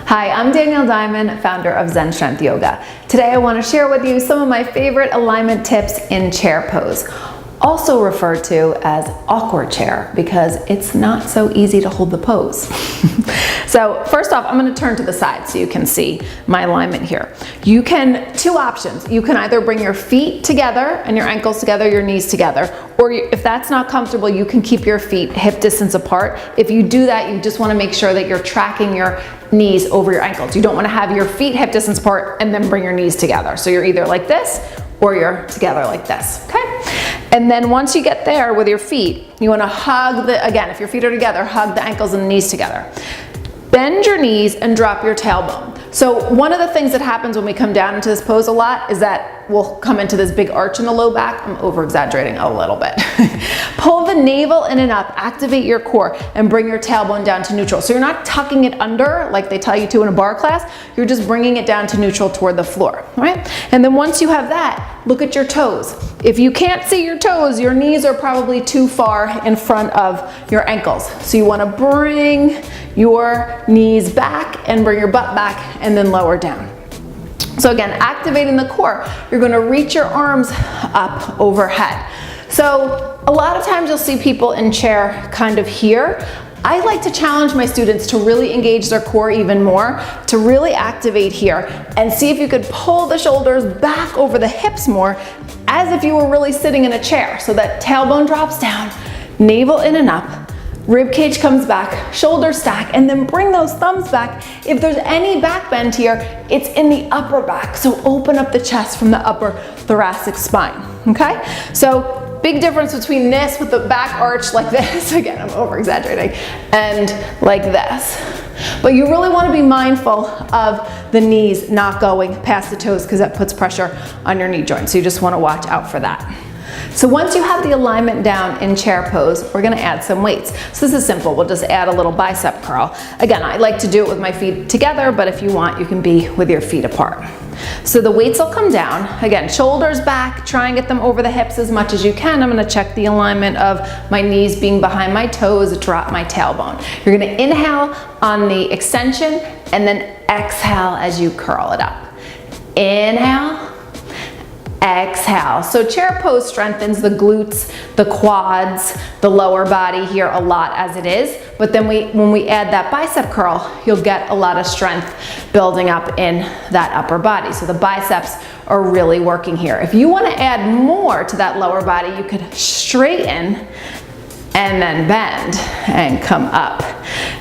Hi, I'm Danielle Diamond, founder of Zen Strength Yoga. Today I want to share with you some of my favorite alignment tips in chair pose, also referred to as awkward chair because it's not so easy to hold the pose. So first off, I'm going to turn to the side so you can see my alignment here. Two options. You can either bring your feet together and your ankles together, your knees together, or if that's not comfortable, you can keep your feet hip distance apart. If you do that, you just want to make sure that you're tracking your knees over your ankles. You don't want to have your feet hip distance apart and then bring your knees together. So you're either like this or you're together like this, okay? And then once you get there with your feet, you want to hug again, if your feet are together, hug the ankles and the knees together. Bend your knees and drop your tailbone. So one of the things that happens when we come down into this pose a lot is that we'll come into this big arch in the low back. I'm over exaggerating a little bit. Pull the navel in and up, activate your core, and bring your tailbone down to neutral. So you're not tucking it under like they tell you to in a bar class, you're just bringing it down to neutral toward the floor, all right? And then once you have that, look at your toes. If you can't see your toes, your knees are probably too far in front of your ankles. So you wanna bring your knees back and bring your butt back and then lower down. So again, activating the core, you're gonna reach your arms up overhead. So a lot of times you'll see people in chair kind of here. I like to challenge my students to really engage their core even more, to really activate here and see if you could pull the shoulders back over the hips more as if you were really sitting in a chair. So that tailbone drops down, navel in and up, rib cage comes back, shoulders stack, and then bring those thumbs back. If there's any back bend here, it's in the upper back. So open up the chest from the upper thoracic spine, okay? So big difference between this with the back arch like this, again, I'm over exaggerating, and like this. But you really wanna be mindful of the knees not going past the toes because that puts pressure on your knee joint. So you just wanna watch out for that. So once you have the alignment down in chair pose, we're gonna add some weights. So this is simple, we'll just add a little bicep curl. Again, I like to do it with my feet together, but if you want, you can be with your feet apart. So the weights will come down. Again, shoulders back, try and get them over the hips as much as you can. I'm gonna check the alignment of my knees being behind my toes, drop my tailbone. You're gonna inhale on the extension and then exhale as you curl it up. Inhale. Exhale. So chair pose strengthens the glutes, the quads, the lower body here a lot as it is. But then when we add that bicep curl, you'll get a lot of strength building up in that upper body. So the biceps are really working here. If you want to add more to that lower body, you could straighten and then bend and come up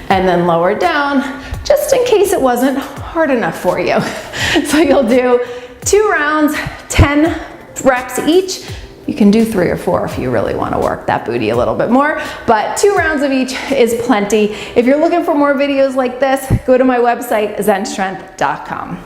and then lower down just in case it wasn't hard enough for you. So you'll do 2 rounds, 10 reps each. You can do 3 or 4 if you really want to work that booty a little bit more, but 2 rounds of each is plenty. If you're looking for more videos like this, go to my website, zenstrength.com.